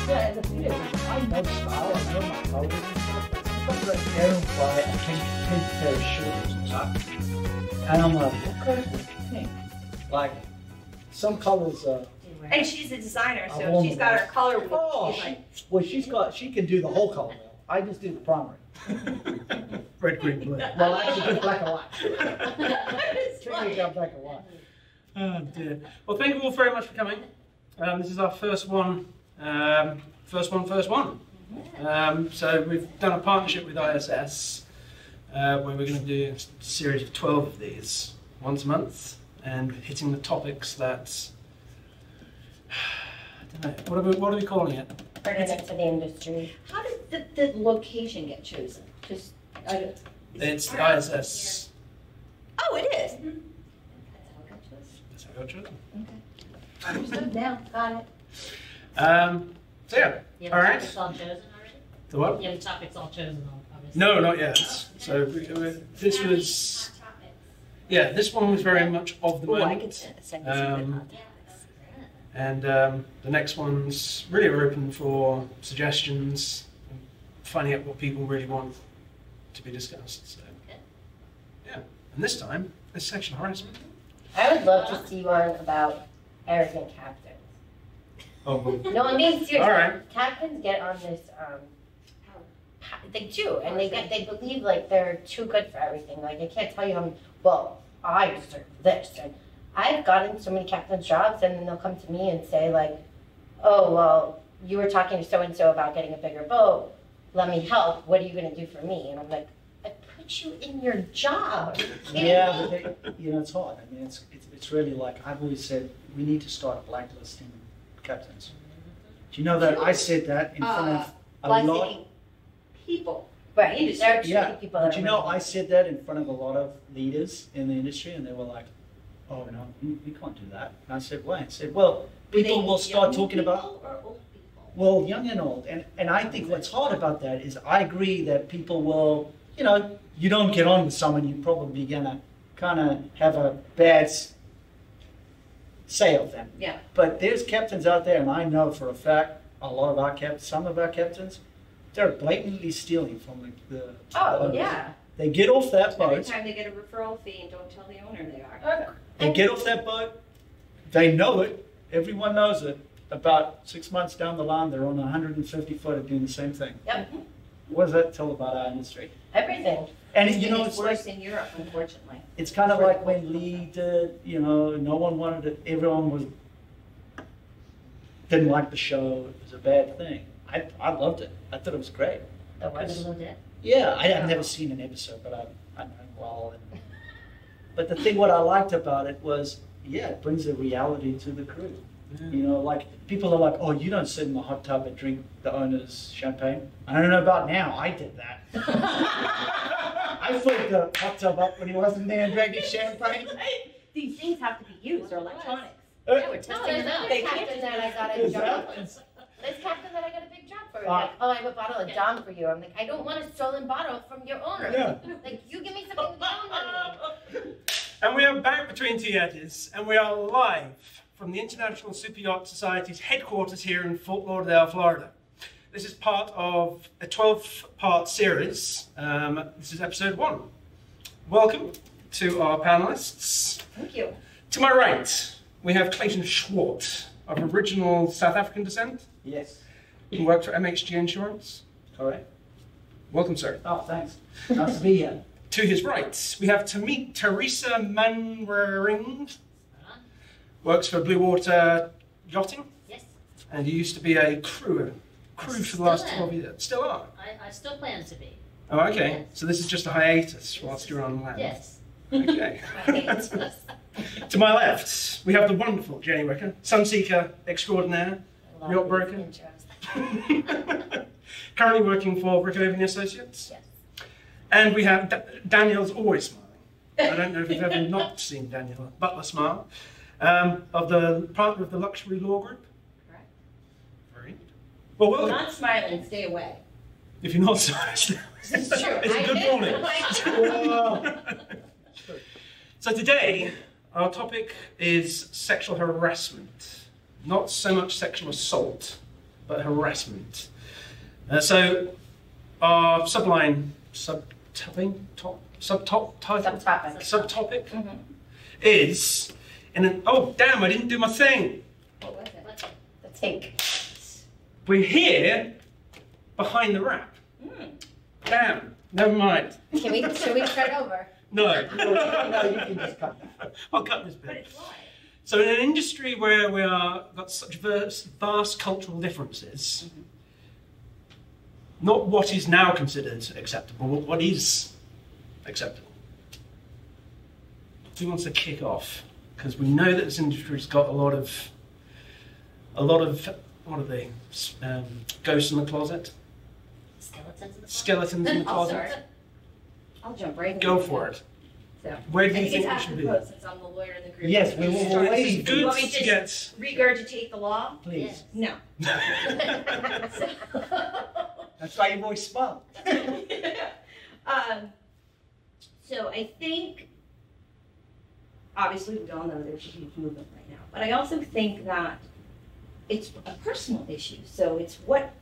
Yeah, and the thing is, I know style, I know my colors and stuff, but sometimes I don't buy a pink pair of shorts and stuff. And I'm like, what color is pink? Like, some colors are... And she's a designer, so she's got her color wheel. Oh, she can do the whole color wheel. I just do the primary. Red, green, blue. Well, I actually do black and white. She got black and white. Oh dear. Well, thank you all very much for coming. This is our first one. First one. So we've done a partnership with ISS where we're going to do a series of 12 of these once a month and hitting the topics that, I don't know, what are we calling it? Pertinent to the industry. How did the location get chosen? Just It's the ISS. Oh, it is. That's how I got chosen. Okay. Understood now. Got it. So yeah, You all have right. topics all chosen already? The what? You have topics all chosen, obviously. No, not yet. So this was, yeah, this one was very much of the Oh, I moment. could send you some good hot topics. And the next ones really are open for suggestions, and finding out what people really want to be discussed. So, yeah. And this time, it's sexual harassment. I would love to see one about arrogant captains. Oh, well. No, I mean seriously. All right. Captains get on this. They do, and they believe like they're too good for everything. Like I can't tell you how. Well, I deserve this, and I've gotten so many captain's jobs, and then they'll come to me and say like, "Oh, well, you were talking to so and so about getting a bigger boat. Let me help. What are you going to do for me?" And I'm like, "I put you in your job." Yeah, but you know, it's hard. I mean, it's really like, I've always said, we need to start blacklisting captains. Do you know that I said that in front of a lot? Blacklisting people. Right. Industry. There are too Yeah, many people. but that you are know, running. I said that in front of a lot of leaders in the industry, and they were like, "Oh no, we can't do that." And I said, "Why?" I said, "Well, people will start talking about." Or old people? Well, young and old. And I think what's hard about that is I agree that people will, you know, you don't get on with someone, you're probably going to kind of have a bad say of them. Yeah. But there's captains out there, and I know for a fact, some of our captains, they're blatantly stealing from the Oh, owners. yeah. They get off that Every boat, time they get a referral fee and don't tell the owner they are. they get off that boat, they know it, everyone knows it. About 6 months down the line, they're on a 150 footer doing the same thing. Yep. What does that tell about our industry? Everything. And you know, it's it's worse like, in Europe, unfortunately. it's kind of like when Lee did, you know, no one wanted it, everyone didn't like the show, it was a bad thing. I loved it, I thought it was great. The Everybody worst. loved it. Yeah, I've never seen an episode, but I know him well. But the thing what I liked about it was, yeah, it brings a reality to the crew. Yeah. You know, like, people are like, "Oh, you don't sit in the hot tub and drink the owner's champagne." I don't know about now, I did that. I filled the hot tub up when he wasn't there and drank his champagne. These things have to be used, or electronics. Yeah, we're No, testing there's it out. other There's captains captain that I got a Is job. that- There's captain that I got a big job for. Ah. Like, oh, I have a bottle of Dom for you. I'm like, I don't want a stolen bottle from your owner. Yeah. Like, you give me something with your own money. And we are back between two Yetis, and we are live from the International Superyacht Society's headquarters here in Fort Lauderdale, Florida. This is part of a 12-part series. This is episode 1. Welcome to our panelists. Thank you. To my right, we have Clayton Swart, of original South African descent, Yes, who worked for MHG Insurance. correct. Welcome, sir. Oh, thanks. Nice to be here. To his right, we have to meet Theresa Manwaring, works for Bluewater Yachting, Yes, and you used to be a crew for the last Still 12 am. years. Still are? I still plan to be. Oh, okay. Yes. So this is just a hiatus whilst you're on land. Yes. Okay. To my left, we have the wonderful Jenny Wicker, sunseeker extraordinaire, yacht broker. Currently working for Wicker Associates. Yes. And we have Danielle's always smiling. I don't know if you've ever not seen Danielle Butler smile. Of the partner of the luxury law group. Correct. Very. Well, welcome. Not smiling, stay away. If you're not smiling, This is true. it's a good morning. So today, our topic is sexual harassment. Not so much sexual assault, but harassment. So our subtopic is in an, oh damn, I didn't do my thing. What was it? The take. We're here behind the wrap. Damn, never mind. Should we start over? No. No, you can just cut that. I'll cut this But bit. it's live. So in an industry where we are got such vast cultural differences, not what is now considered acceptable, but what is acceptable. Who wants to kick off? Because we know that this industry's got a lot of what are they? Ghosts in the closet, Skeletons in the skeletons in the I'll closet. start. I'll jump right in. Go for it. So, Where do you it's think we should be? apropos since I'm the lawyer in the group. Yes, we will Start. wait. It's You good want me to to get. just regurgitate the law? Please. No. That's why your voice smiled. So I think, obviously we all know there's a huge movement right now, but I also think that it's a personal issue. So it's what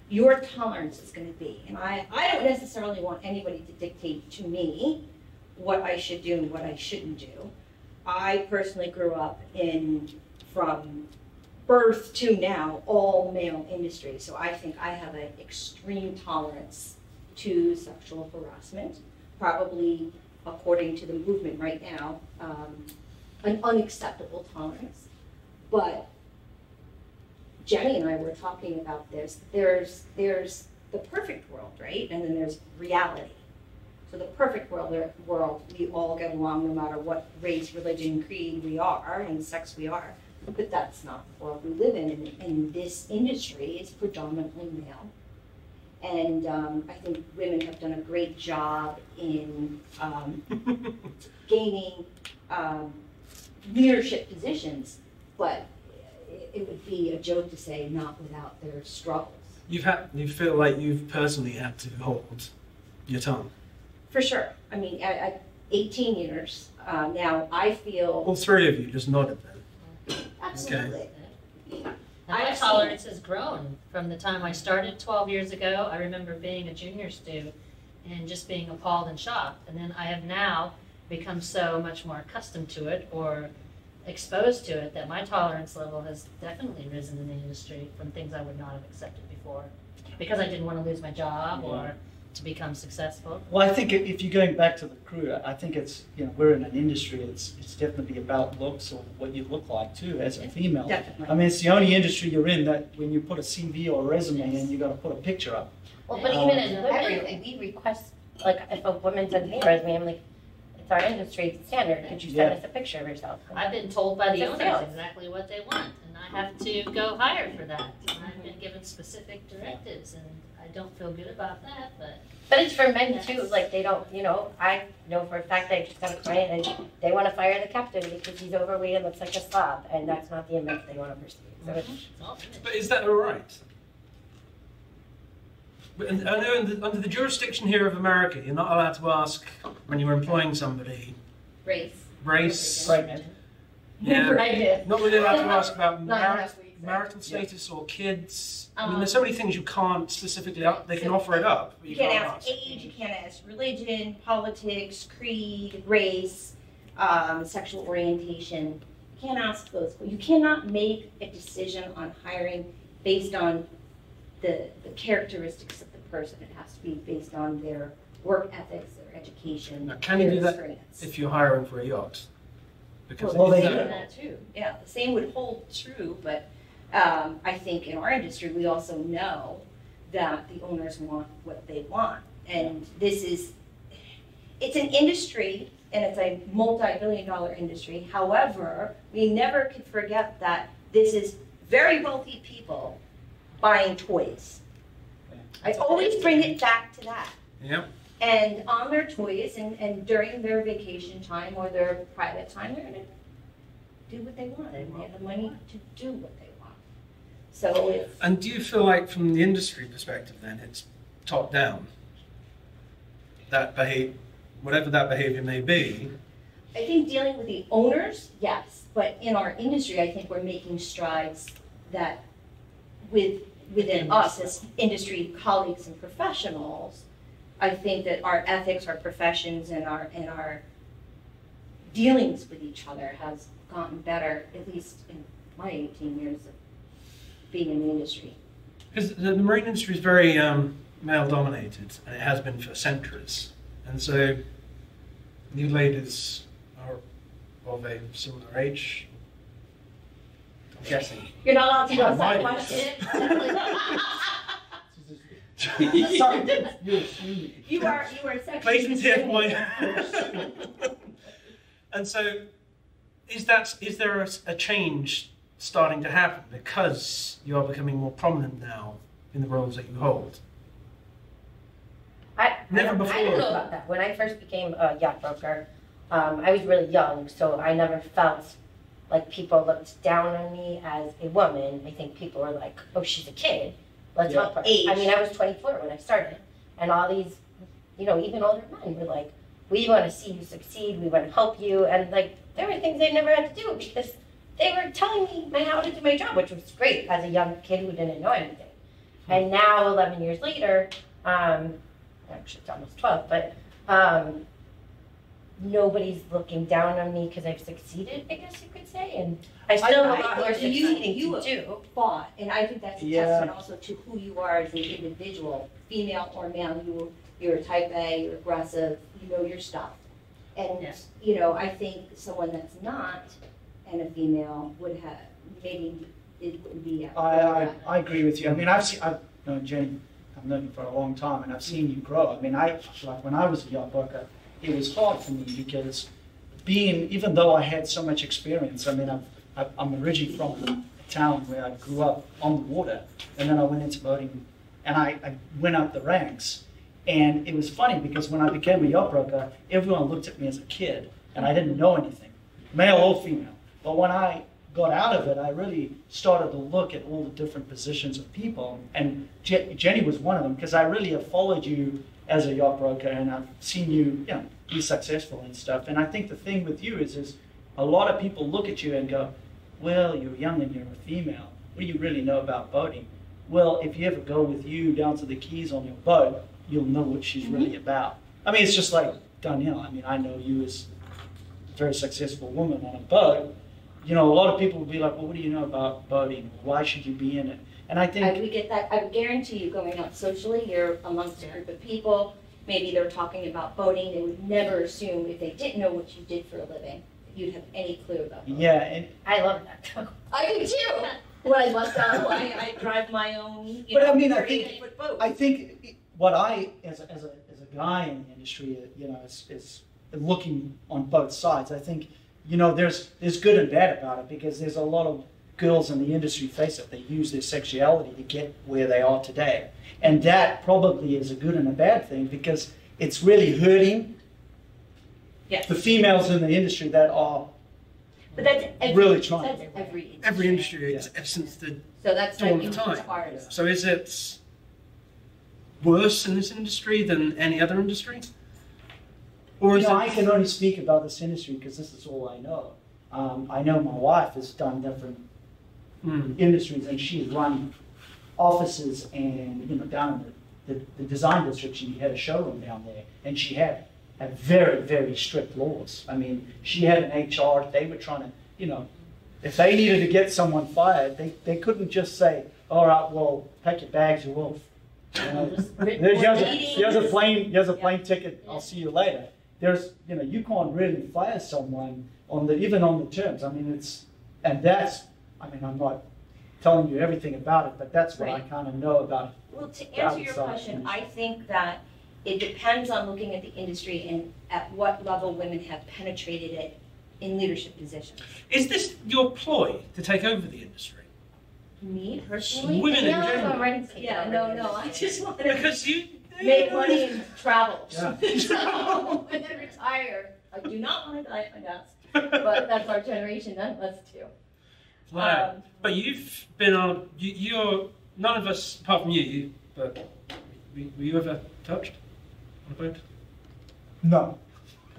your tolerance is going to be. And I don't necessarily want anybody to dictate to me what I should do and what I shouldn't do. I personally grew up from birth to now, all male industry. So I think I have an extreme tolerance to sexual harassment, probably according to the movement right now, an unacceptable tolerance. But Jenny and I were talking about this. There's the perfect world, right? And then there's reality. So the perfect world, we all get along no matter what race, religion, creed we are, and sex we are. But that's not the world we live in. And this industry is predominantly male. And I think women have done a great job in gaining leadership positions, but it would be a joke to say not without their struggles. You feel like you've personally had to hold your tongue. For sure. I mean, at 18 years now, I feel All three of you just nodded then. absolutely. And my tolerance has grown from the time I started 12 years ago. I remember being a junior student and just being appalled and shocked. And then I have now become so much more accustomed to it or exposed to it that my tolerance level has definitely risen in the industry from things I would not have accepted before because I didn't want to lose my job or to become successful. Well, I think if you're going back to the crew, I think it's, we're in an industry, it's definitely about looks or what you look like too as a female. Definitely. I mean, it's the only industry you're in that when you put a CV or a resume in, you got to put a picture up. Well, but even as women, we request, like, if a woman sends me a resume, I'm like, it's our industry standard. Could you send us a picture of yourself? I've been told by the It's a owners sales. exactly what they want, and I have to go higher for that. And I've been given specific directives, and I don't feel good about that, but. But it's for men too, like they don't, I know for a fact that I just got a client and they want to fire the captain because he's overweight and looks like a slob, and that's not the image they want to pursue. So it's, But is that all right? I know under the jurisdiction here of America, you're not allowed to ask when you're employing somebody Race. race. Pregnant. Yeah. Pregnant. Not really allowed to ask about Not enough. marital status or kids. I mean, there's so many things you can't specifically. They can offer it up, but You you can't can't ask age, you can't ask religion, politics, creed, race, sexual orientation. You can't ask those. You cannot make a decision on hiring based on the characteristics of the person. It has to be based on their work ethics, their education, Now, can you their do that experience. if you're hiring for a yacht? Because Well, if they you do. don't- That too. Yeah, the same would hold true, but I think in our industry, we also know that the owners want what they want. And it's an industry, and it's a multi-billion-dollar industry. However, we never can forget that this is very wealthy people buying toys. I always bring it back to that. Yep. And on their toys and during their vacation time or their private time, they're gonna do what they want, and they have the money to do what they want. So it's... And do you feel like from the industry perspective then, it's top down? That whatever that behavior may be? I think dealing with the owners, yes, but in our industry, I think we're making strides that within us as industry colleagues and professionals, I think that our ethics, our professions, and our dealings with each other has gotten better, at least in my 18 years of being in the industry. Because the marine industry is very male-dominated, and it has been for centuries. And so, you ladies are of a similar age, I'm guessing. You're not allowed to Yeah, ask that mine question. Sorry, You are sexually Clayton's here, discriminated. boy. And so, is there a change starting to happen because you are becoming more prominent now in the roles that you hold? Never before. I don't know about that. When I first became a yacht broker, I was really young, so I never felt like people looked down on me as a woman. I think people were like, "Oh, she's a kid. Let's help her." Age. I mean, I was 24 when I started, and all these, even older men were like, "We want to see you succeed. We want to help you," and like there were things I never had to do because they were telling me how to do my job, which was great as a young kid who didn't know anything. And now, 11 years later, actually it's almost 12, but nobody's looking down on me because I've succeeded, I guess you could say, and I still have a lot more succeeding to do. Fought, and I think that's a testament also to who you are as an individual, female or male. You're type A, you're aggressive, you know your stuff. And, I think someone that's not, and a female would have, maybe it wouldn't be. I agree with you. I mean, I've known Jenny, I've known you for a long time, and I've seen you grow. I mean, like when I was a yacht broker, it was hard for me because even though I had so much experience, I mean, I'm originally from a town where I grew up on the water, and then I went into boating, and I went up the ranks. And it was funny because when I became a yacht broker, everyone looked at me as a kid, and I didn't know anything, male or female. But when I got out of it, I really started to look at all the different positions of people, and Jenny was one of them because I really have followed you as a yacht broker, and I've seen you, be successful and stuff. And I think the thing with you is a lot of people look at you and go, "Well, you're young and you're a female. What do you really know about boating?" Well, if you ever go with you down to the Keys on your boat, you'll know what she's really about. I mean, it's just like Danielle. I mean, I know you as a very successful woman on a boat. A lot of people will be like, "Well, what do you know about boating? Why should you be in it?" And I think we get that. I would guarantee you, going out socially, you're amongst a group of people. Maybe they're talking about boating. They would never assume, if they didn't know what you did for a living, that you'd have any clue about boating. Yeah, and I love that too. I do too. When I bust out Hawaii, I drive my own. But I mean, 38-foot boat. I think what I, as a guy in the industry, is looking on both sides. I think, there's good and bad about it because there's a lot of girls in the industry face it. They use their sexuality to get where they are today. And that probably is a good and a bad thing because it's really hurting the females in the industry that are but that's really trying. That's Every industry since the so that's dawn not of time. ours. So is it worse in this industry than any other industry? Or is I can only speak about this industry because this is all I know. I know my wife has done different industries, and she's run offices and down in the design district. She had a showroom down there, and she had very, very strict laws. I mean, she had an HR. They were trying to, if they needed to get someone fired, they couldn't just say, "All right, well, pack your bags, you're off." Here's a plane ticket. I'll see you later. There's, you can't really fire someone even on the terms. I mean, I'm not telling you everything about it, but that's what I kind of know about it. Well, to answer your question, I think that it depends on looking at the industry and at what level women have penetrated it in leadership positions. Is this your ploy to take over the industry? Me, personally? Women in Yeah, general. I'm writing Yeah, no, I just want to... Because make money and travel. Yeah. So, and then retire. I do not want to die at my desk, but that's our generation, none of us do. Right. But you've been on, you're, none of us, apart from you, but were you ever touched on a boat? No.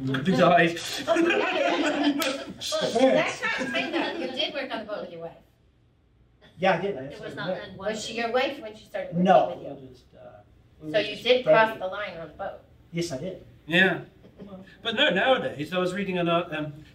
Big eyes. Well, that's not to say that. You did work on the boat with your wife. Yeah, I did. It was not in one. Was she your wife when she started working No. with you? We So were you just did cross dating. the line on the boat. Yes, I did. Yeah. But no, nowadays, I was reading it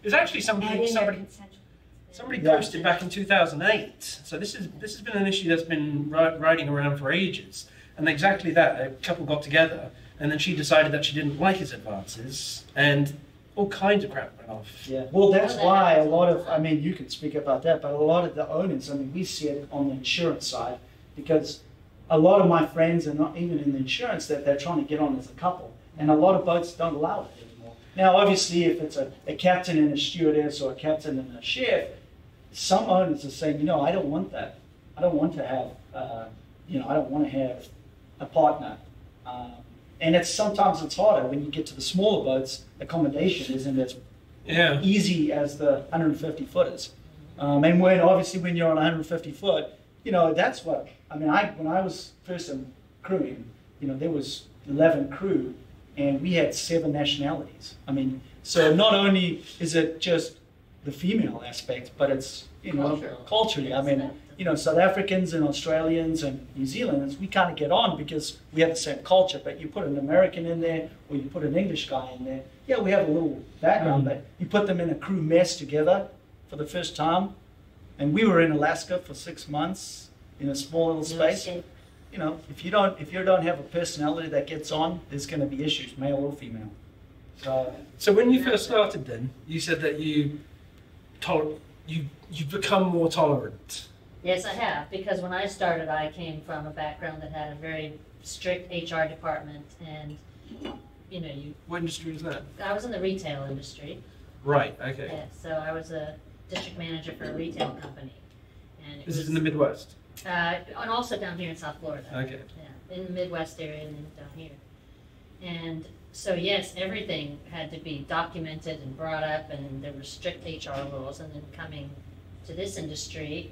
was actually somebody Yeah. posted back in 2008. So this has been an issue that's been riding around for ages. And exactly that, a couple got together, and then she decided that she didn't like his advances, and all kinds of crap went off. Yeah. Well, that's why a lot of, I mean, you can speak about that, but a lot of the owners, I mean, we see it on the insurance side, because a lot of my friends are not even in the insurance that they're trying to get on as a couple, and a lot of boats don't allow it anymore. Now, obviously, if it's a captain and a stewardess or a captain and a chef, some owners are saying, you know, I don't want that. I don't want to have, I don't want to have a partner. And sometimes it's harder when you get to the smaller boats. Accommodation isn't as easy as the 150 footers. And when you're on 150 foot, you know, that's what, I mean, when I was first crewing, you know, there was 11 crew and we had 7 nationalities. I mean, so not only is it just the female aspect, but it's, you know, culturally. I mean, you know, South Africans and Australians and New Zealanders, we kind of get on because we have the same culture, but you put an American in there or you put an English guy in there, yeah, we have a little background, but you put them in a crew mess together for the first time, and we were in Alaska for 6 months in a small little space. You know, if you don't have a personality that gets on, there's going to be issues, male or female. So when you first started then, you said that you've become more tolerant. Yes, I have, because when I started, I came from a background that had a very strict HR department, and you know, What industry is that? I was in the retail industry. Right. Okay. Yeah, so I was a district manager for a retail company, and This is in the Midwest. and also down here in South Florida. Okay. Yeah, in the Midwest area and then down here. And so yes, everything had to be documented and brought up, and there were strict HR rules. And then coming to this industry,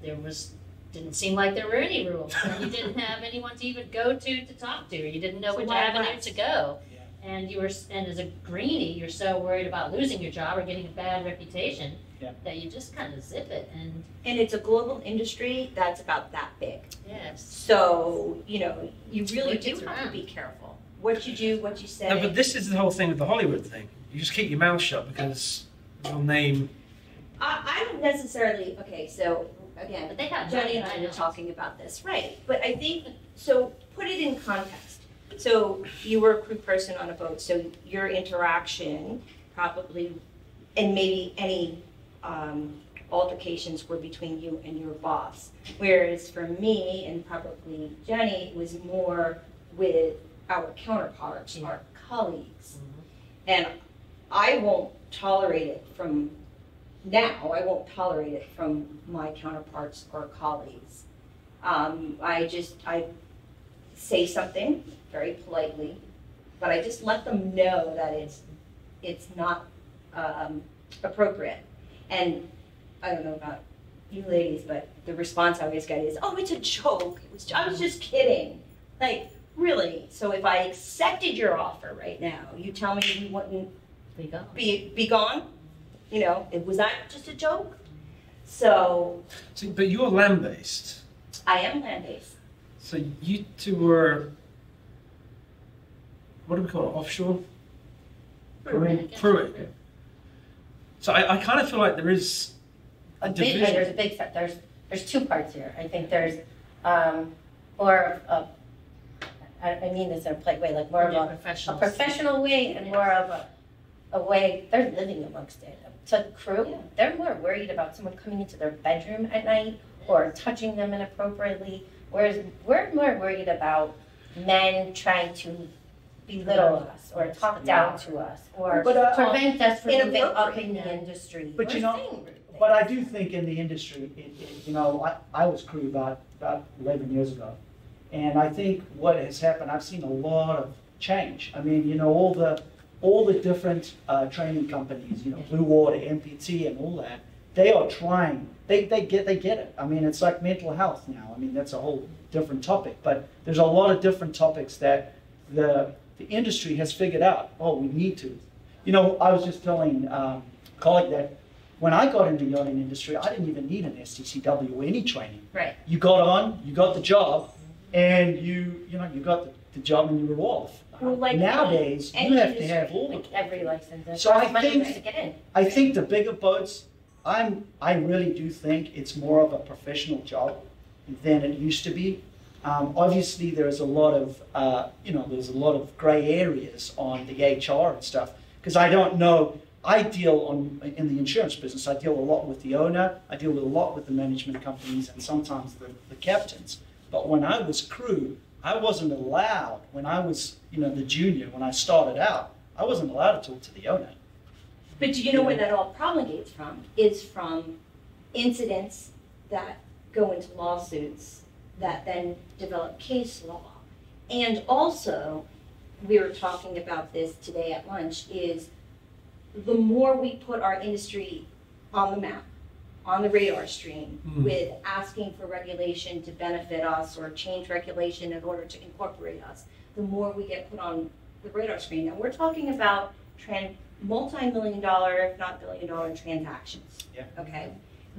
didn't seem like there were any rules. And you didn't have anyone to even go to talk to. You didn't know which avenue to go. Yeah. And as a greenie, you're so worried about losing your job or getting a bad reputation that you just kind of zip it. And it's a global industry that's about that big. yes. So, you know, you really It do gets have to around. be careful. What you do, what you say. No, but this is the whole thing with the Hollywood thing. You just keep your mouth shut because your name. I don't necessarily, okay, so again, But they have Jenny and I money, were I know. talking about this, right? But I think, so put it in context. So you were a crew person on a boat, so your interaction probably, and maybe any altercations were between you and your boss. Whereas for me and probably Jenny, it was more with our counterparts, our colleagues. And I won't tolerate it from now, I won't tolerate it from my counterparts or colleagues. I say something very politely, but I just let them know that it's not appropriate. And I don't know about you ladies, but the response I always get is, "Oh, it's a joke. I was just kidding." Like, really? So if I accepted your offer right now, you tell me you wouldn't be gone? You know, was that just a joke? So But you're land-based. I am land-based. So you two were, what do we call it, offshore? Crewing. So I kind of feel like there is a division. There's a big set. There's 2 parts here. I think there's more of I mean this in a polite way, like more of a professional way and more of a way they're living amongst it. To the crew, they're more worried about someone coming into their bedroom at night or touching them inappropriately, whereas we're more worried about men trying to belittle us or talk down to us or prevent us from moving up in the industry. But you know, but I do think in the industry, you know, I was crew about 11 years ago, And I think what has happened, I've seen a lot of change. I mean, you know, all the different training companies, you know, Bluewater, MPT, and all that, they are trying. They get it. I mean, it's like mental health now. I mean, that's a whole different topic. But there's a lot of different topics that the industry has figured out. Oh, we need to. You know, I was just telling a colleague that when I got into the yachting industry, I didn't even need an STCW or any training. Right. You got on, you got the job, and you got the job and you were off. Well, like nowadays, any you have industry, to have all of Like it. every license. So I money think- to get in. I think the bigger boats, I really do think it's more of a professional job than it used to be. Obviously, there's a lot of there's a lot of grey areas on the HR and stuff because I don't know. I deal in the insurance business. I deal a lot with the owner. I deal a lot with the management companies and sometimes the captains. But when I was crew, I wasn't allowed. When I was the junior, when I started out, I wasn't allowed to talk to the owner. But do you know where that all promulgates from? Is from incidents that go into lawsuits that then develop case law. And also, we were talking about this today at lunch, is the more we put our industry on the map, on the radar screen, with asking for regulation to benefit us or change regulation in order to incorporate us, the more we get put on the radar screen. And we're talking about multi-million-dollar, if not billion-dollar transactions. Yeah. Okay.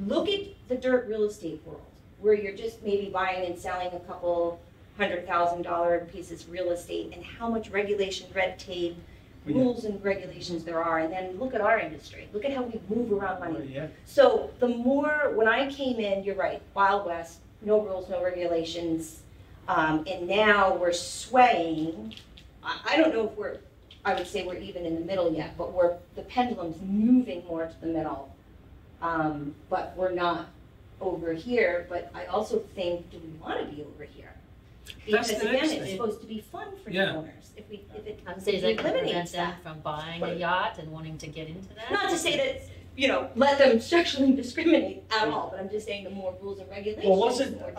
Look at the dirt real estate world, where you're just maybe buying and selling a couple $100,000 pieces of real estate, and how much regulation, red tape, rules and regulations there are. And then look at our industry. Look at how we move around money. Yeah. So the more, when I came in, you're right, Wild West, no rules, no regulations, and now we're swaying. I don't know if I would say we're even in the middle yet, but the pendulum's moving more to the middle. But we're not over here, but I also think, do we want to be over here? Because That's the again, next it's thing. supposed to be fun for the Yeah. owners. If I'm saying that could prevent eliminates them that. from buying a yacht and wanting to get into that. Not to say that, let them sexually discriminate at all, but I'm just saying the more rules and regulations. Well, the more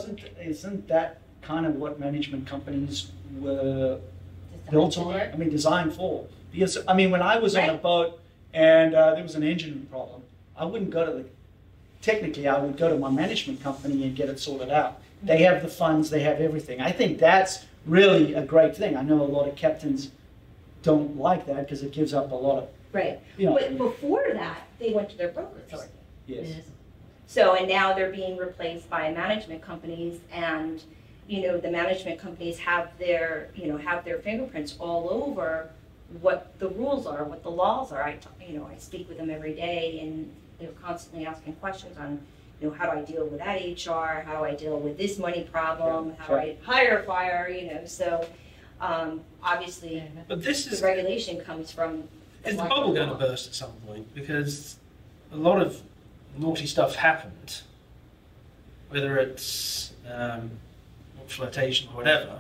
difficult. isn't that kind of what management companies were built on? I mean, designed for? Because, I mean, when I was on a Right. boat and there was an engine problem, I wouldn't go to technically I would go to my management company and get it sorted out. They have the funds, they have everything. I think that's really a great thing. I know a lot of captains don't like that because it gives up a lot of, Right. you know. But before that, they went to their brokers. Yes. So, and now they're being replaced by management companies, and, the management companies have their fingerprints all over what the rules are, what the laws are. I speak with them every day, and they're constantly asking questions on, how do I deal with that HR? How do I deal with this money problem? How do I hire, fire, so obviously But this the is regulation comes from. the bubble going to burst at some point? Because a lot of naughty stuff happened, whether it's flirtation or whatever.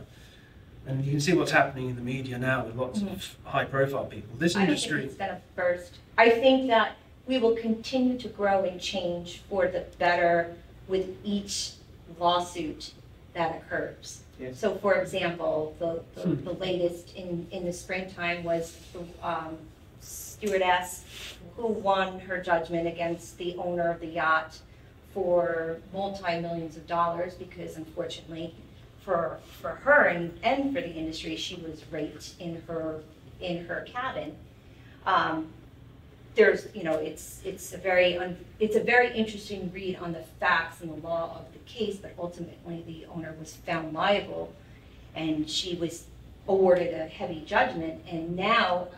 And you can see what's happening in the media now with lots of high-profile people. This I don't industry. think it's going to burst. I think that we will continue to grow and change for the better with each lawsuit that occurs. Yes. So, for example, the latest in the springtime was the stewardess who won her judgment against the owner of the yacht for multi-millions of dollars because, unfortunately, for her and for the industry, she was raped in her cabin. There's, it's a very interesting read on the facts and the law of the case, but ultimately the owner was found liable, and she was awarded a heavy judgment. And now,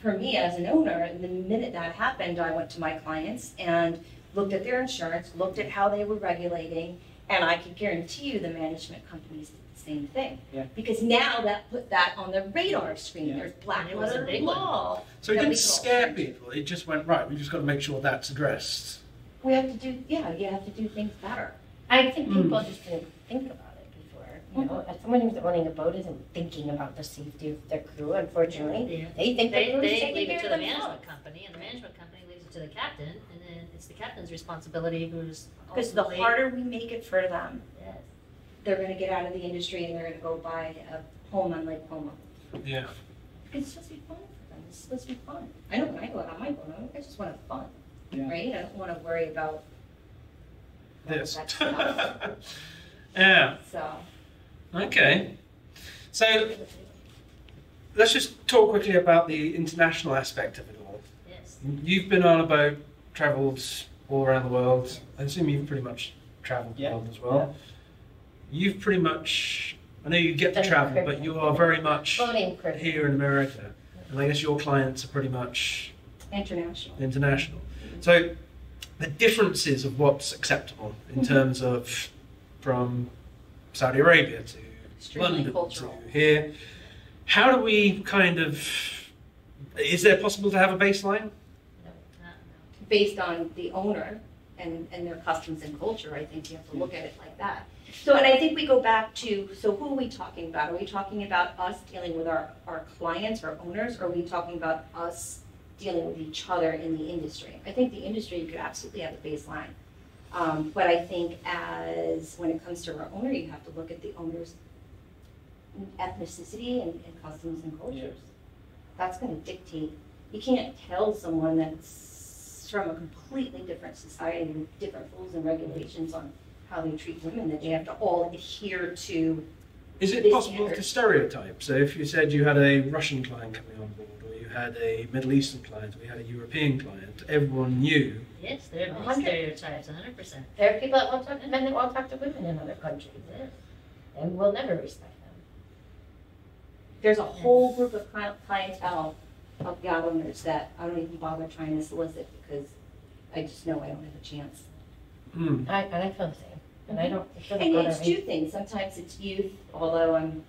for me as an owner, the minute that happened, I went to my clients and looked at their insurance, looked at how they were regulating, and I can guarantee you the management companies did the same thing. Yeah. Because now that put that on the radar screen. Yeah. There's black It was a letter big one. law. So it that we didn't could all scare turn to. people. It just went, right, we just got to make sure that's addressed. We have to do, you have to do things better. I think people just didn't think about it before. As someone who's owning a boat isn't thinking about the safety of their crew, unfortunately. They think They the crew's leave taking it care to of the themselves. management company, and the management company leaves it to the captain, and then it's the captain's responsibility who's Because the ultimately. harder we make it for them, Yes. they're going to get out of the industry and they're going to go buy a home on Lake Como. Yeah. It's supposed to be fun for them. It's supposed to be fun. I know when I go out on my boat, I just want to have fun, Yeah. right? I don't want to worry about This. that stuff. Yeah. So, Okay. So let's just talk quickly about the international aspect of it all. Yes. You've been on a boat, travelled all around the world. I assume you've pretty much travelled the Yeah. world as well. You've pretty much, I know you get to travel, but you are very much Floating Caribbean. here in America. And I guess your clients are pretty much international. international. So the differences of what's acceptable in terms of from Saudi Arabia to Extremely London cultural. to here, how do we kind of, is there possible to have a baseline? Based on the owner and their customs and culture, I think you have to look at it like that. So, and I think we go back to, so who are we talking about? Are we talking about us dealing with our clients, our owners, or are we talking about us dealing with each other in the industry? I think the industry, you could absolutely have a baseline. But I think as, when it comes to our owner, you have to look at the owner's ethnicity and customs and cultures. That's going to dictate. You can't tell someone that's from a completely different society with different rules and regulations on how they treat women that they have to all adhere to. Is it this possible standard. to stereotype? So if you said you had a Russian client coming on board, or you had a Middle Eastern client, or you had a European client, everyone knew. Yes, there are 100. stereotypes, 100%. There are people that won't talk to men that won't talk to women in other countries. Yes. And we'll never respect them. There's a whole group of clientele of yacht owners that I don't even bother trying to solicit because I just know I don't have a chance. Hmm. And I feel the same. And I don't, it doesn't And bother it's me. two things. Sometimes it's youth, although I'm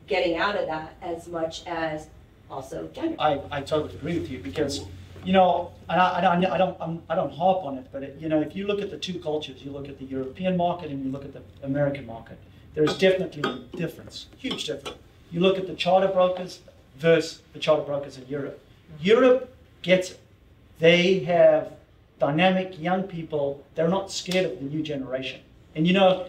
getting out of that as much as also gender. I totally agree with you because, you know, and I don't harp on it, but it, you know, if you look at the two cultures, you look at the European market and you look at the American market, there's definitely a difference, huge difference. You look at the charter brokers versus the charter brokers in Europe. Europe gets it. They have dynamic young people. They're not scared of the new generation. And you know,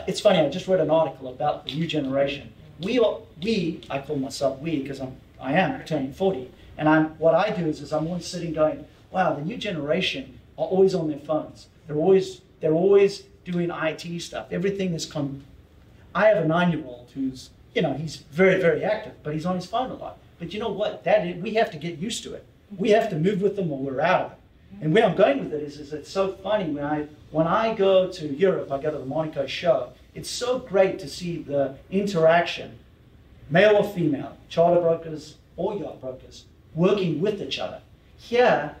it's funny, I just read an article about the new generation. I call myself we because I am turning 40. And what I do is I'm always sitting going, wow, the new generation are always on their phones. They're always doing IT stuff. Everything is I have a 9-year-old who's, you know, he's very, very active, but he's on his phone a lot. But you know what? We have to get used to it. We have to move with them or we're out of it. And where I'm going with it is it's so funny. When I go to Europe, I go to the Monaco show, it's so great to see the interaction, male or female, charter brokers or yacht brokers, working with each other. Here,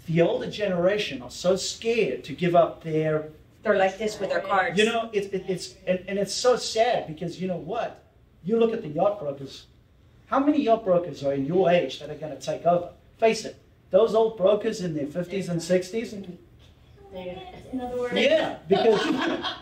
the older generation are so scared to give up their... They're like this with their cards. You know, it's so sad because you know what? You look at the yacht brokers. How many yacht brokers are in your age that are going to take over? Face it, those old brokers in their 50s and 60s. In other words, Yeah, because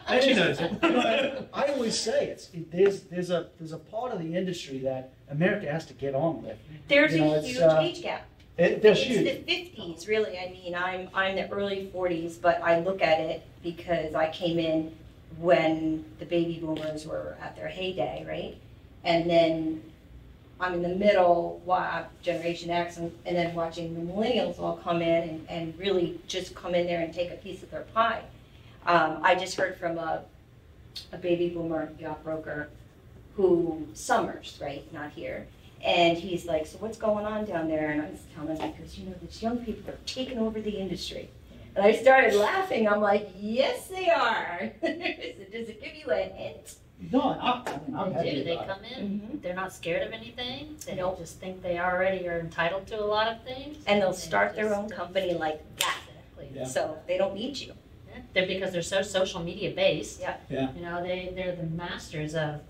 And she knows it. you know, I always say there's a part of the industry that America has to get on with. there's You know, a it's, huge age gap. There's It's huge. the 50s, really. I mean, I'm the early 40s, but I look at it because I came in when the baby boomers were at their heyday, right? And then I'm in the middle, Generation X, and then watching the millennials all come in and really just come in there and take a piece of their pie. I just heard from a baby boomer yacht broker who summers, right, not here. And he's like, so what's going on down there? And I was telling him, because, you know, these young people are taking over the industry. And I started laughing. I'm like, yes, they are. Does it give you a hint? No, I'm They happy do, they about it. come in, Mhm. they're not scared of anything, they Nope. just think they already are entitled to a lot of things. And they'll they start their just own don't. company like that. Exactly. Yeah. So they don't need you. Yeah. They're, because they're so social media based. Yeah. Yeah. You know, they're the masters of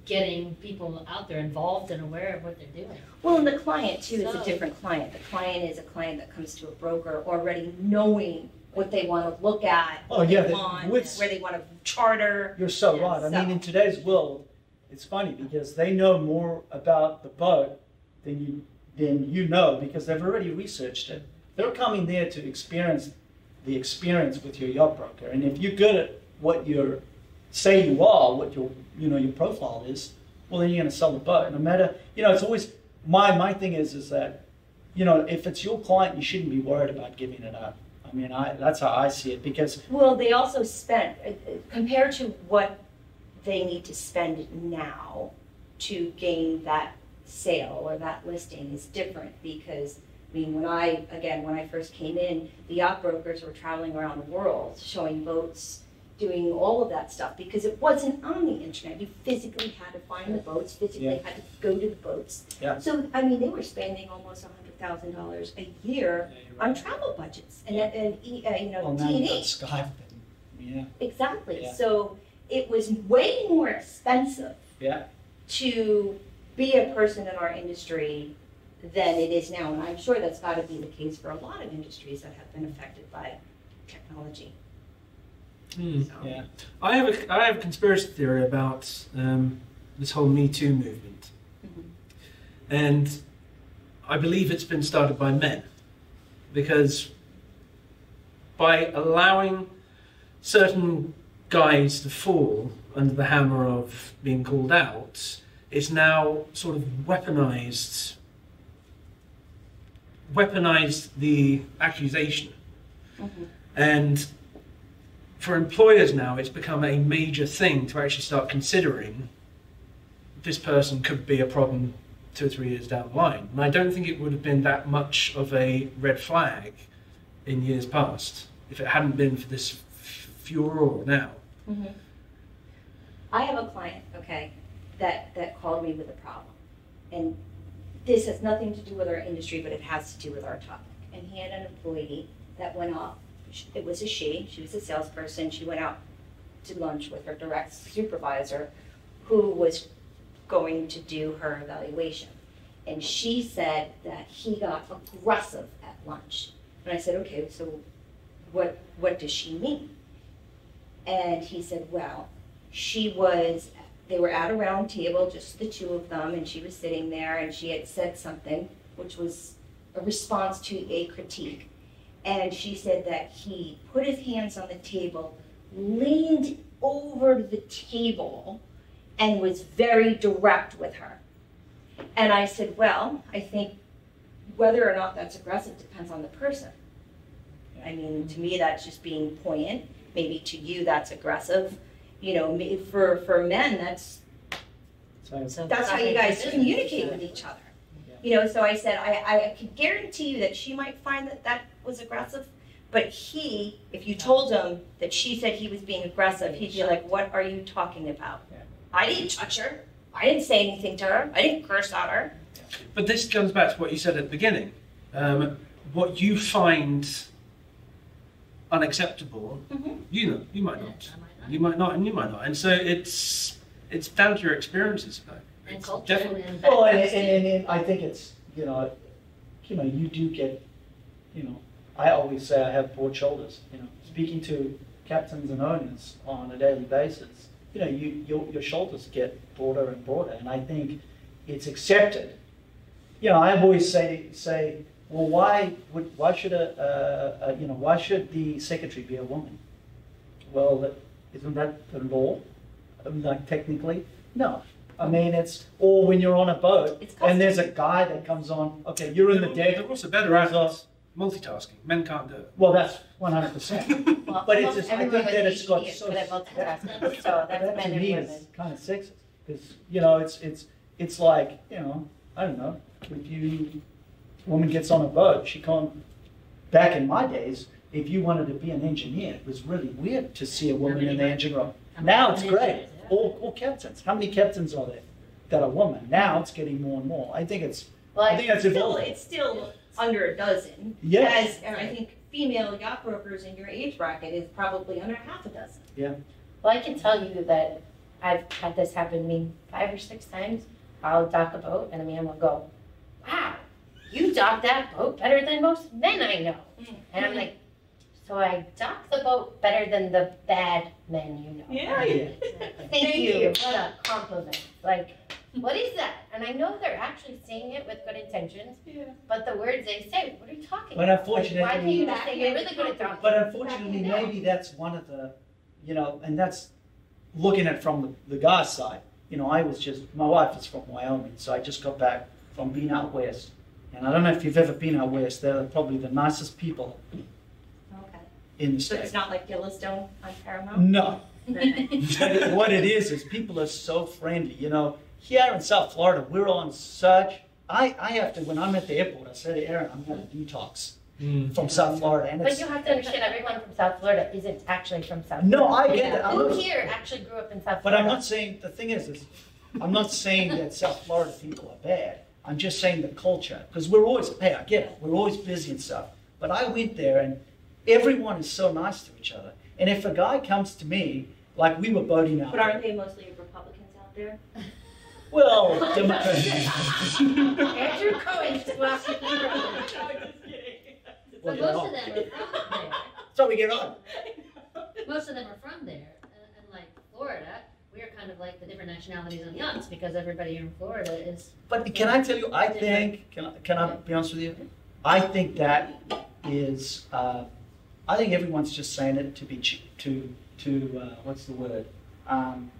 getting people out there involved and aware of what they're doing. Well, and the client, too, is a So- different client. The client is a client that comes to a broker already knowing what they want to look at, Oh, what yeah, they the- want, what's- where they want to charter. You're so Yeah, right. I mean, so- in today's world, it's funny because they know more about the boat than you know because they've already researched it. They're coming there to experience the experience with your yacht broker. And if you're good at what you're say you are, what your your profile is, well then you're going to sell the boat. No matter, it's always my thing is that, if it's your client, you shouldn't be worried about giving it up. I mean, that's how I see it, because well, they also spent compared to what they need to spend now to gain that sale or that listing is different, because I mean, when I first came in, the yacht brokers were traveling around the world showing boats, doing all of that stuff, because it wasn't on the internet. You physically had to find the boats, physically had to go to the boats. Yeah. So, I mean, they were spending almost $100,000 a year on travel budgets and well, now T&E. you've got Skype and, Exactly. Yeah. So it was way more expensive to be a person in our industry than it is now. And I'm sure that's got to be the case for a lot of industries that have been affected by technology. Mm. So. Yeah, I have a conspiracy theory about this whole Me Too movement, and I believe it's been started by men, because by allowing certain guys to fall under the hammer of being called out, it's now sort of weaponized the accusation, and for employers now, it's become a major thing to actually start considering this person could be a problem 2 or 3 years down the line. And I don't think it would have been that much of a red flag in years past if it hadn't been for this furor now. I have a client, that called me with a problem. And this has nothing to do with our industry, but it has to do with our topic. And he had an employee that went off. It was she was a salesperson. She went out to lunch with her direct supervisor, who was going to do her evaluation. And she said that he got aggressive at lunch. And I said, okay, so what does she mean? And he said, well, they were at a round table, just the two of them, and she was sitting there, and she had said something, which was a response to a critique. And she said that he put his hands on the table, leaned over the table, and was very direct with her. And I said, well, I think whether or not that's aggressive depends on the person. I mean, to me, that's just being poignant. Maybe to you, that's aggressive. For men, that's how you guys communicate with each other. So I said, I can guarantee you that she might find that was aggressive, but if you told him that she said he was being aggressive, he'd be like, what are you talking about? I didn't touch her. I didn't say anything to her. I didn't curse at her. But this comes back to what you said at the beginning. What you find unacceptable, you might not. You might not, and you might not. And so it's down to your experiences, though. And culture and well, and I think it's, you do get, I always say I have broad shoulders. Speaking to captains and owners on a daily basis, your shoulders get broader and broader, and I think it's accepted. I always say, well, why should why should the secretary be a woman? Well, isn't that the law? Like technically, no. I mean, or when you're on a boat and there's a guy that comes on. Okay, you're in the deck. They're also better at multitasking. Men can't do it. Well, that's 100%. But it's just, I think that it's got so that's men and women. It's kind of sexist, because it's like, I don't know, if a woman gets on a boat, she can't. Back in my days, if you wanted to be an engineer, it was really weird to see a woman in the engine room. Now it's great. All captains. How many captains are there that are women? Now it's getting more and more. I think that's evolving. It's still under a dozen. Yes. I think female yacht brokers in your age bracket is probably under half a dozen. Yeah. Well, I can tell you that I've had this happen to me 5 or 6 times. I'll dock a boat, and a man will go, wow, you dock that boat better than most men I know. And I'm like, so I dock the boat better than the bad men you know. Yeah. Thank you. What a compliment. Like, what is that? And I know they're actually saying it with good intentions, but the words they say, what are you talking But about? unfortunately, Why can't you just say you're really good at docking? But unfortunately, maybe that's one of the, and that's looking at it from the guy's side, you know, my wife is from Wyoming, so I just got back from being out west. And I don't know if you've ever been out west, they're probably the nicest people in the So state. it's not like Yellowstone on Paramount? No. But what it is people are so friendly. You know, here in South Florida, we're on such, I have to, when I'm at the airport, I say to Aaron, I'm going to detox from South Florida. And But you have to understand, everyone from South Florida isn't actually from South Florida. No, I get it. Who here actually grew up in South Florida? But I'm not saying, the thing is I'm not saying that South Florida people are bad. I'm just saying the culture, because we're always, hey, I get it, we're always busy and stuff. But I went there and everyone is so nice to each other. And if a guy comes to me, like we were boating out. But aren't they mostly Republicans out there? Well, Democrats. Andrew Cohen's laughing. But most of them are from there. So we get on. Most of them are from there. And like Florida, we are kind of like the different nationalities on yachts because everybody here in Florida is. But can I tell you, I think, can I be honest with you? I think that is, I think everyone's just saying it to be what's the word?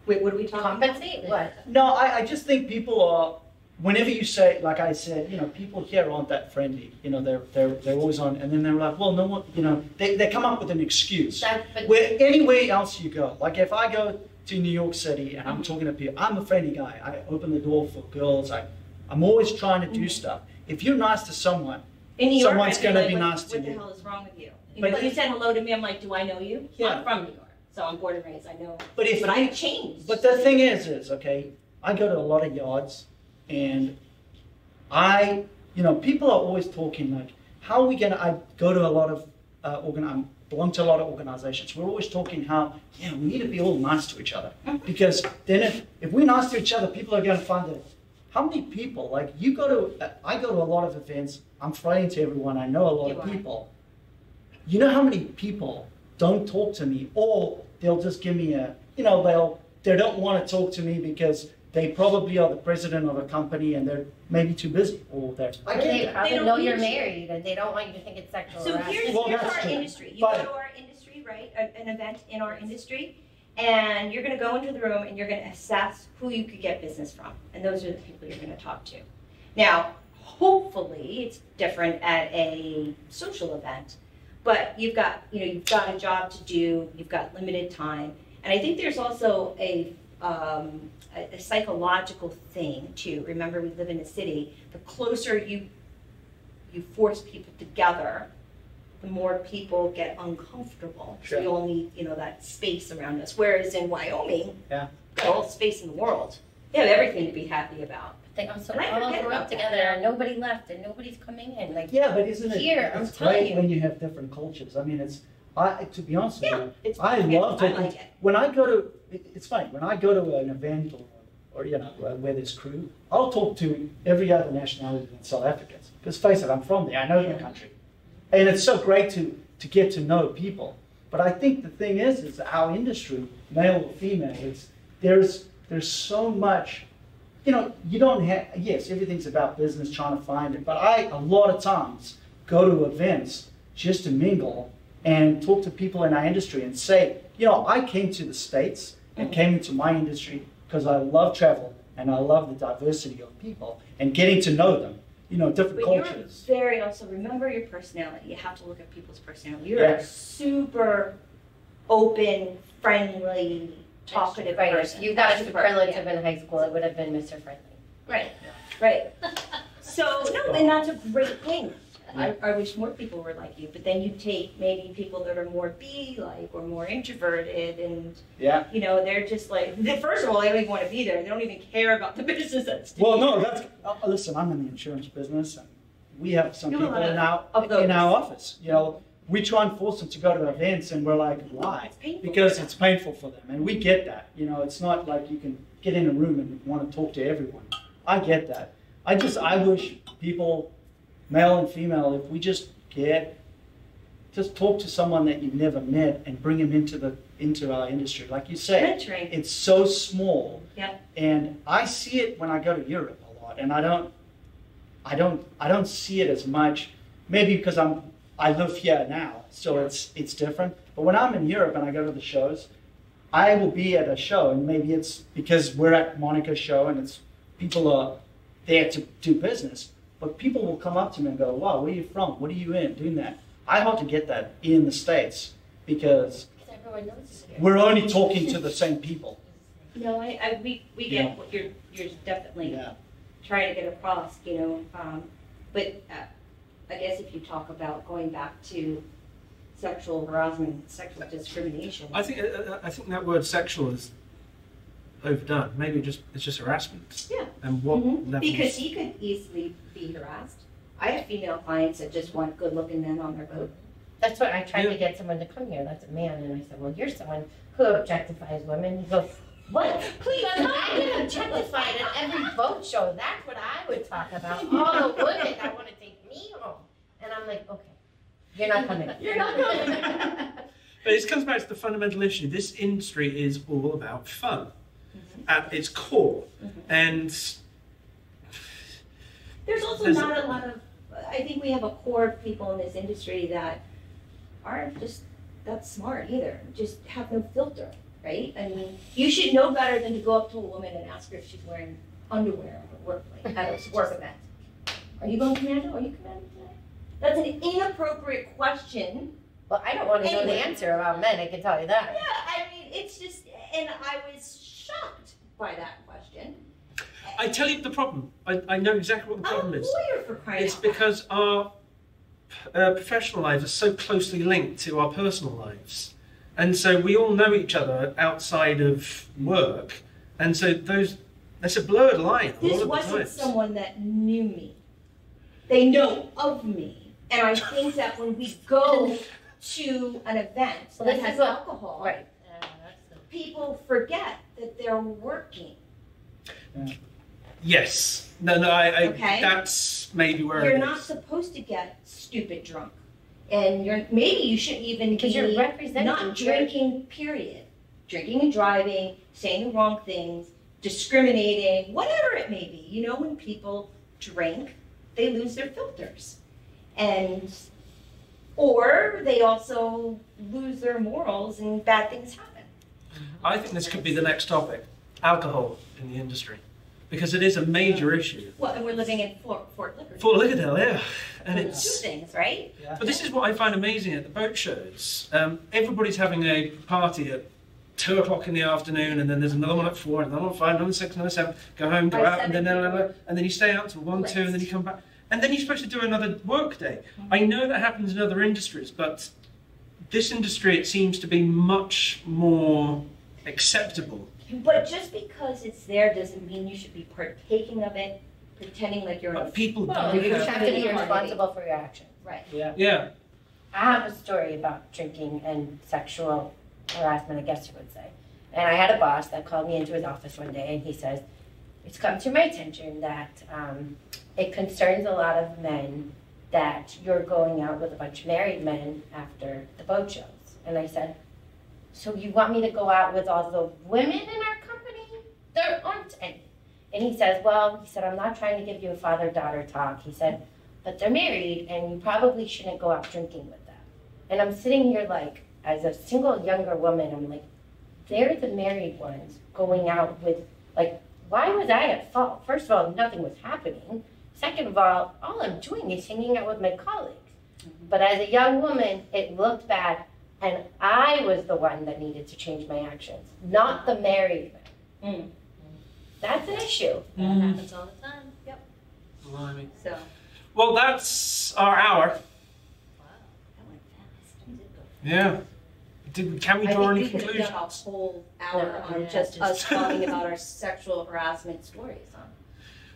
Wait, what are we talking about? Compensate? What? No, I just think people are, whenever you say, like I said, you know, people here aren't that friendly. You know, they're always on, and then they're like, well, no one, you know, they come up with an excuse. Where anywhere else you go, like if I go to New York City and I'm talking to people, I'm a friendly guy. I open the door for girls. I'm always trying to do stuff. If you're nice to someone, In New York, someone's I feel going to like, be nice to what you. the hell is wrong with you? But When you said hello to me, I'm like, do I know you? Yeah. I'm from New York, so I'm born and raised. I know. But I changed. But the thing is, okay, I go to a lot of yards, and you know, people are always talking like, how are we gonna? I go to a lot of I belong to a lot of organizations. We're always talking how, yeah, we need to be all nice to each other, because then if we're nice to each other, people are going to find that. How many people, like I go to a lot of events. I'm friendly to everyone. I know a lot of people. You know how many people don't talk to me, or they'll just give me they don't want to talk to me because they probably are the president of a company and they're maybe too busy, or They probably know you're married and they don't want you to think it's sexual So harassment. here's our industry. You go to our industry, right? An event in our industry, and you're going to go into the room and you're going to assess who you could get business from, and those are the people you're going to talk to. Now, hopefully, it's different at a social event, but you've got a job to do. You've got limited time, and I think there's also a psychological thing too. Remember, we live in a city. The closer you force people together, the more people get uncomfortable. Sure. So you all need, that space around us. Whereas in Wyoming, got all the space in the world. They have everything to be happy about. They also And I all forget grew about up that. together and nobody left and nobody's coming in. Like, Yeah, but isn't it? Here, I'm it's telling great you. when you have different cultures. I mean, to be honest with you, It's I okay. love talking. I like it. When I go to, it's funny, when I go to an event or where there's crew, I'll talk to every other nationality than South Africans. Because face it, I'm from there, I know the country. And it's so great to get to know people. But I think the thing is our industry, male or female, there's so much, you don't have, yes, everything's about business, trying to find it, but a lot of times go to events just to mingle and talk to people in our industry and say, I came to the States and came into my industry because I love travel and I love the diversity of people and getting to know them, different But cultures. you're very also, remember your personality. You have to look at people's personality. You're a super open, friendly, talkative right, if person. you got a That's superlative yeah. in high school, it would have been Mr. Friendly. Right, right. So, no, and that's a great thing. I wish more people were like you, but then you take maybe people that are more bee-like or more introverted and, they're just like, first of all, they don't even want to be there. They don't even care about the business that's Well, no, listen, I'm in the insurance business and we have some You have people a lot of in those. our office, we try and force them to go to events and we're like, why? It's painful. Because it's painful for them and we get that, it's not like you can get in a room and want to talk to everyone. I get that. I wish people, male and female, if we just talk to someone that you've never met and bring them into our industry. Like you say, Mentoring. it's so small. Yeah. And I see it when I go to Europe a lot, and I don't see it as much. Maybe because I live here now, so it's different. But when I'm in Europe and I go to the shows, I will be at a show, and maybe it's because we're at Monica's show and it's people are there to do business, but people will come up to me and go, wow, where are you from? What are you in? Doing that. I hope to get that in the States because everyone knows it. we're only talking to the same people. No, we get what you're definitely trying to get across, but I guess if you talk about going back to sexual harassment, sexual discrimination. I think that word sexual is overdone. Maybe it's just harassment. Yeah. And what levels? Because he could easily be harassed. I have female clients that just want good-looking men on their boat. That's what I tried to get someone to come here. That's a man, and I said, "Well, you're someone who objectifies women." He goes, "What? Please, I get objectified at every boat show. That's what I would talk about. All the women that want to take me home." And I'm like, "Okay, you're not coming. You're not coming." But it comes back to the fundamental issue. This industry is all about fun at its core, and there's also not a lot of. I think we have a core of people in this industry that aren't just that smart either. Just have no filter, right? I mean, you should know better than to go up to a woman and ask her if she's wearing underwear at work, like at a work event. Are you going commando? Are you commando today? That's an inappropriate question. Well, I don't want to know the answer about men, I can tell you that. Yeah, I mean, it's just, and I was shocked by that question. I tell you the problem. I know exactly what the problem is. I'm a lawyer for crying It's out loud. because our professional lives are so closely linked to our personal lives. And so we all know each other outside of work. And so that's a blurred line. This wasn't someone that knew me. They know of me. And I think that when we go to an event that has alcohol, right. people forget that they're working. Yes. No, Okay. That's maybe where You're it not is. supposed to get stupid drunk. And maybe you shouldn't even Because you're be representing not drinking, period. Drinking and driving, saying the wrong things, discriminating, whatever it may be. You know, when people drink, they lose their filters. Or they also lose their morals and bad things happen. I think this could be the next topic. Alcohol in the industry. Because it is a major issue. Well, and we're living in Fort Liberty. Fort Lauderdale, yeah. And Two it's... things, right? Yeah. But this is what I find amazing at the boat shows. Everybody's having a party at 2 o'clock in the afternoon, and then there's another one at 4, another one at 5, another 6, another 7. Go home, go By out, and then 7 and then you stay out till 1, 2, and then you come back. And then you're supposed to do another work day. I know that happens in other industries, but this industry, it seems to be much more acceptable. But just because it's there doesn't mean you should be partaking of it, pretending like you're But people Well, don't you have... have to be responsible for your actions. Right. Yeah. Yeah. I have a story about drinking and sexual harassment, I guess you would say. And I had a boss that called me into his office one day and he says, "It's come to my attention that it concerns a lot of men that you're going out with a bunch of married men after the boat shows." And I said, "So you want me to go out with all the women in our company? There aren't any." And he says, "Well," he said, "I'm not trying to give you a father-daughter talk." He said, "But they're married and you probably shouldn't go out drinking with them." And I'm sitting here like, as a single younger woman, I'm like, they're the married ones going out with, like, why was I at fault? First of all, nothing was happening. Second of all I'm doing is hanging out with my colleagues. But as a young woman, it looked bad, and I was the one that needed to change my actions, not the married men. That's an issue. That happens all the time. Yep. Blimey. So, Well, that's our hour. that went fast. It did go fast. Yeah. Can we draw any I think we could have conclusions? done a whole hour No, on yeah, just us just- talking about our sexual harassment stories.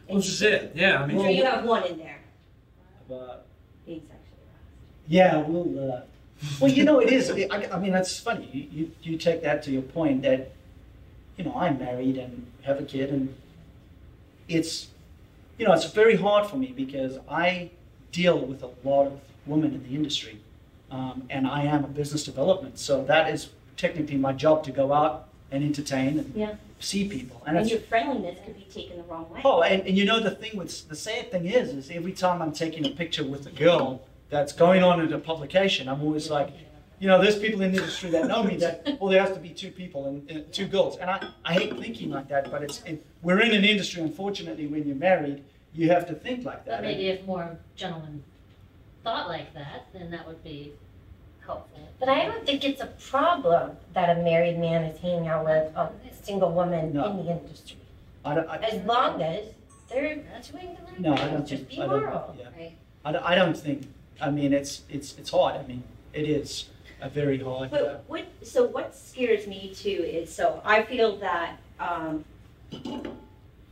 Well, this is it. Yeah. I mean, So you have one in there, But being sexually harassed. yeah, well, you know, it is. I mean, that's funny. You take that to your point that, you know, I'm married and have a kid, and it's, you know, it's very hard for me because I deal with a lot of women in the industry, and I am a business development, so that is technically my job to go out and entertain and Yeah. see people. And And it's, your friendliness could be taken the wrong way. oh, and you know the thing with the sad thing is every time I'm taking a picture with a girl that's going on in a publication, I'm always like, you know, there's people in the industry that know me that, well, there has to be two people and two girls. And I hate thinking like that, but we're in an industry, unfortunately, when you're married, you have to think like that. But maybe if more gentlemen thought like that, then that would be helpful. But I don't think it's a problem that a married man is hanging out with a single woman in the industry. As long as they're doing the right No, I thing, don't just think. be moral. Yeah. Right. I don't think. I mean, it's hard. I mean, it is a very hard. But what scares me too is, so I feel that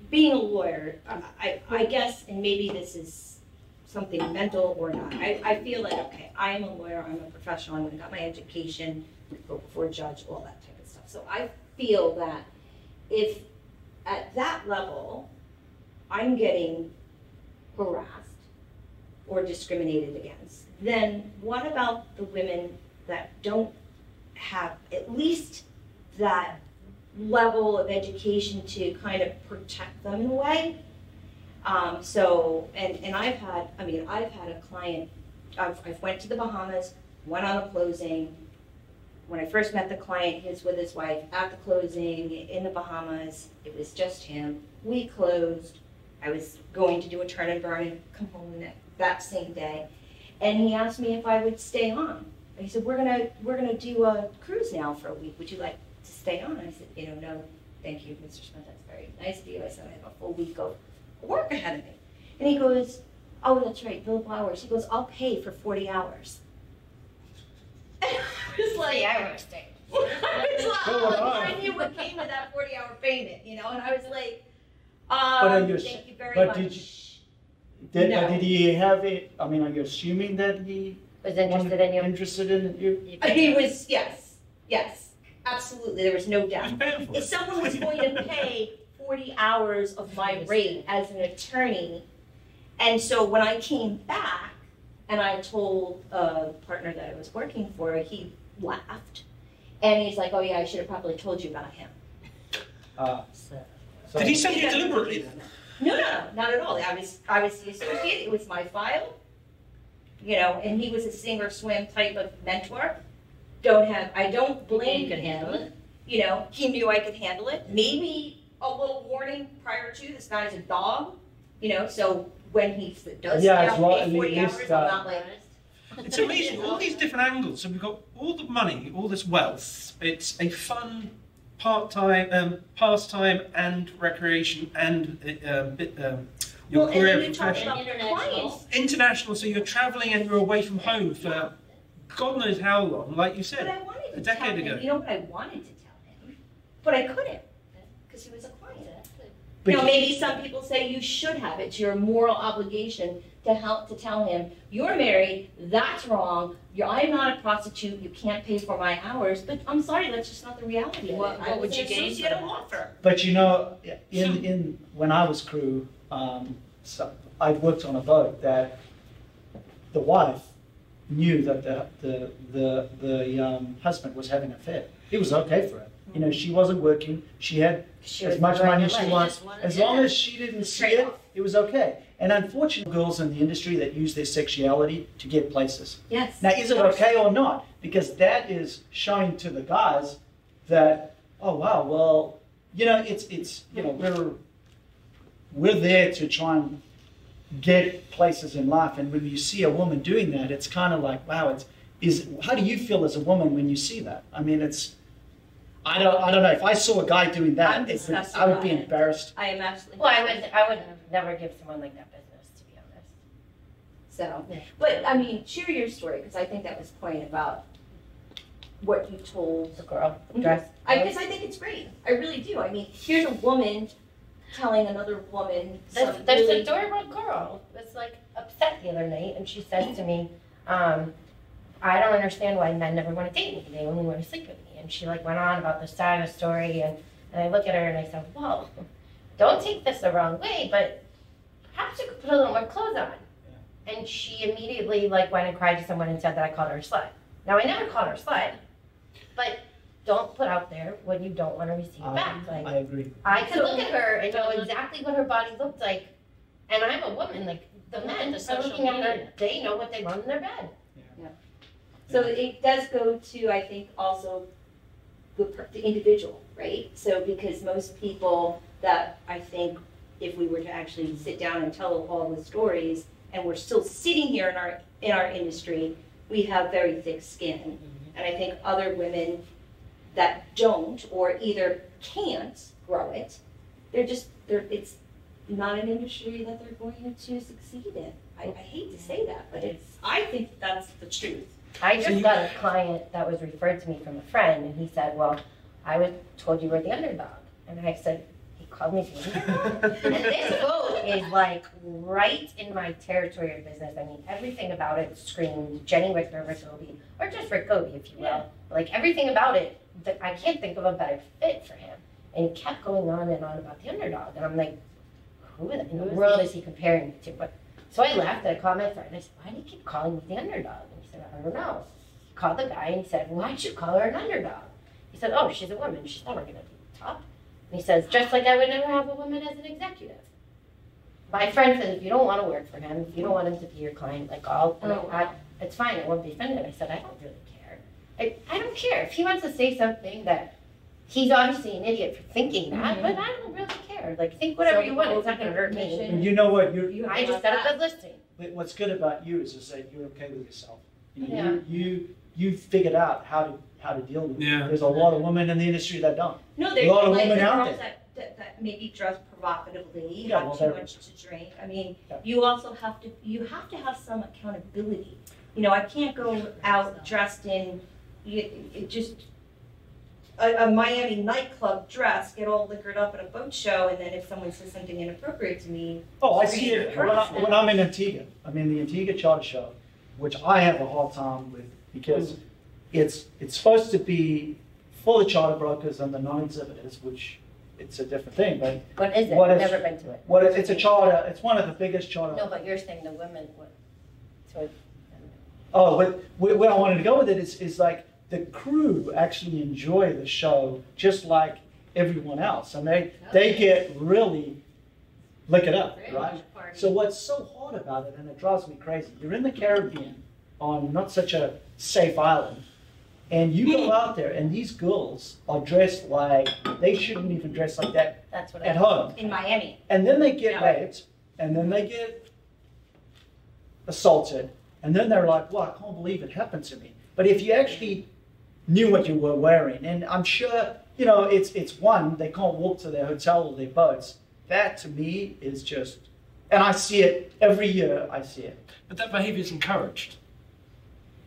being a lawyer, I guess, and maybe this is something mental or not, I feel like, okay, I am a lawyer, I'm a professional, I got my education, go before a judge, all that type of stuff. So I feel that if at that level, I'm getting harassed or discriminated against, then what about the women that don't have at least that level of education to kind of protect them in a way? And I've had a client, I've went to the Bahamas, went on a closing. When I first met the client, he was with his wife at the closing in the Bahamas. It was just him. We closed. I was going to do a turn and burn and come home that same day. And he asked me if I would stay on. And he said, we're gonna do a cruise now for a week. Would you like to stay on? I said, no, thank you, Mr. Smith, that's very nice of you. I said, I have a full week of work ahead of me. And he goes, oh, that's right, billable hours. He goes, I'll pay for 40 hours. And I was like, I knew what came with that 40-hour payment, and I was like, thank you very much. Did he have it? I mean, are you assuming that he was interested in you? Interested in you? He was, yes, absolutely. There was no doubt. If someone was going to pay 40 hours of my rate as an attorney, and so when I came back and I told a partner that I was working for, he laughed, and he's like, "Oh yeah, I should have probably told you about him." Did he send you deliberately then? No, not at all. I was the associate. It was my file, and he was a sink or swim type of mentor. I don't blame him. You could handle it. He knew I could handle it. Maybe a little warning prior to, this guy's a dog, so when he does stay out for 40 hours, I'm not like, It's amazing, all these different angles. So we've got all the money, all this wealth. It's a fun pastime and recreation and your career and profession. International. So you're traveling and you're away from home for God knows how long, like you But said, I wanted to a decade tell him, ago. you know what I wanted to tell him, but I couldn't, because he was a client. But Maybe some people say you should have it. It's your moral obligation to tell him, you're married, that's wrong, I'm not a prostitute, you can't pay for my hours, but I'm sorry, that's just not the reality of it. What would you gain associate from a law firm. But when I was crew, I worked on a boat that the wife knew that the husband was having an affair. It was okay for her. She wasn't working. She had as much money as she wants. As long as she didn't see it, it was okay. And unfortunately, girls in the industry that use their sexuality to get places. Yes. Now, is it okay or not? Because that is showing to the guys that, oh wow, well, we're there to try and get places in life, and when you see a woman doing that, it's kind of like, wow, how do you feel as a woman when you see that? I mean, I don't know. If I saw a guy doing that, I would be embarrassed. I am absolutely. Well, I would never give someone like that business, to be honest. So, but share your story, because I think that was the point about what you told The girl dressed. Because I think it's great. I really do. Here's a woman telling another woman. There's a adorable girl that's like upset the other night, and she said to me, I don't understand why men never want to date me. They only want to sleep with me. And she went on about the side of the story, and I look at her and I said, well, don't take this the wrong way, but perhaps you could put a little more clothes on. Yeah. And she immediately went and cried to someone and said that I called her a slut. Now, I never called her a slut, but don't put out there what you don't want to receive back. I agree. I could look at her and know exactly what her body looked like, and I'm a woman. The men are looking at her, they know what they want in their bed. So it does go to, I think, also the individual, right? So because most people that I think if we were to actually sit down and tell all the stories, and we're still sitting here in our industry, we have very thick skin. And I think other women that don't or either can't grow it, it's not an industry that they're going to succeed in. I hate to say that, but I think that's the truth. I just got a client that was referred to me from a friend, and he said, well, I was told you were the underdog. And I said, he called me the underdog. And this boat is like right in my territory of business. I mean, everything about it screamed Jenny Wicker, Rick Goby, or just Rick Goby, if you will. Yeah. Like everything about it, I can't think of a better fit for him. And he kept going on and on about the underdog. And I'm like, who in the world is he comparing me to? But so I left and I called my friend and I said, why do you keep calling me the underdog? And he said, I don't know. He called the guy and he said, why'd you call her an underdog? He said, oh, she's a woman. She's never going to be top. And he says, just like I would never have a woman as an executive. My friend said, if you don't want to work for him, if you don't want him to be your client, like it's fine. I won't be offended. I said, I don't really care. I don't care. If he wants to say something that he's obviously an idiot for thinking that, but I don't really care. Like, think whatever you want. It's not going to hurt me. And you know what? I just set up a listing. What's good about you is that you're okay with yourself. You figured out how to deal with it. Yeah. There's a lot of women in the industry that don't. No, there's a lot of like women the out girls there. that maybe dress provocatively, Yeah, have well, too they're- much to drink. I mean, Yeah. you also have to have some accountability. You know, I can't go out dressed in a Miami nightclub dress, get all liquored up at a boat show, and then if someone says something inappropriate to me, Oh, I see it when I'm in Antigua. I'm in the Antigua Charter Show, which I have a hard time with because it's supposed to be for the charter brokers and the non-exhibitors, which it's a different thing. But What is it? What I've is- never been to it. it's a charter. It's one of the biggest charter. No, but you're saying the women would. So Oh, but where I wanted to go with it is like the crew actually enjoy the show just like everyone else, and they get really lick it up, Very right? much party. So what's so hard about it, and it drives me crazy, you're in the Caribbean on not such a safe island, and you go out there and these girls are dressed like they shouldn't even dress like that that's what at I home. in Miami. And then they get Yeah. raped, and then they get assaulted, and then they're like, well, I can't believe it happened to me. But if you actually knew what you were wearing, and I'm sure, you know, it's one, they can't walk to their hotel or their boats. That to me is just, and I see it every year, I see it. But that behaviour is encouraged.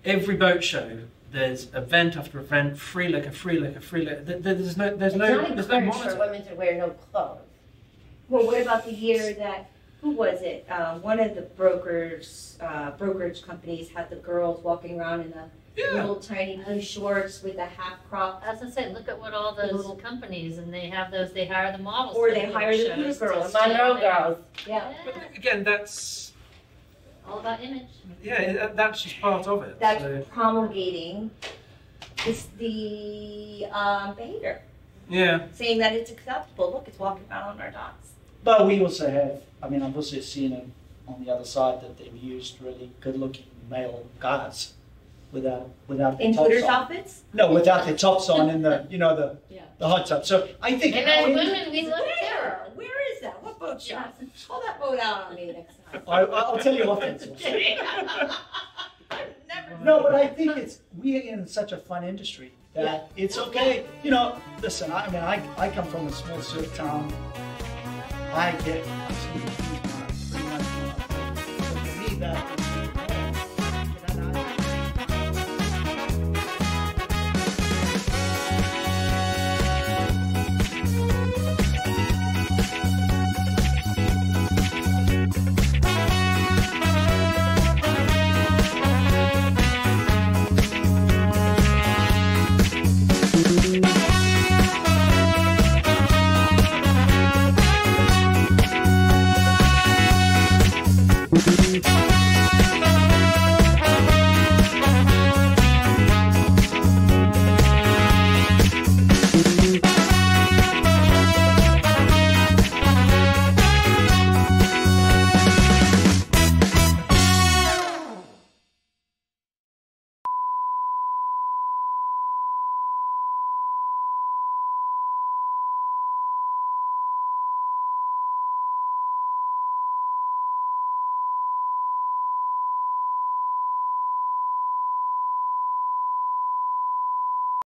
Every boat show, there's event after event, free liquor, free liquor, free liquor. There's no It's not encouraged for monitor. women to wear no clothes. Well, what about the year that, who was it? One of the brokerage companies had the girls walking around in the little tiny blue shorts with a half crop. I was gonna say, look at what all those Little- companies, and they have those, they hire the models. Or to they do hire the shows blue to girls. stand Monroe there. girls. Yeah. But again, that's All about image. that's just part of it. That's So, promulgating the behavior, yeah. saying that it's acceptable. Look, it's walking around on our docks. But we also have, I mean, I've also seen it on the other side that they've used really good-looking male guys without the In tops Hooters on. outfits? No, without the tops on in the, you know, Yeah. the hot tub. So I think. And as women, we look Where? too. Where is that? What boat shop? Pull that boat out on me next time. I'll tell you offense. Never. No, but I think we're in such a fun industry that it's okay. You know, listen, I mean, I come from a small surf town. I get pretty much. So for me, that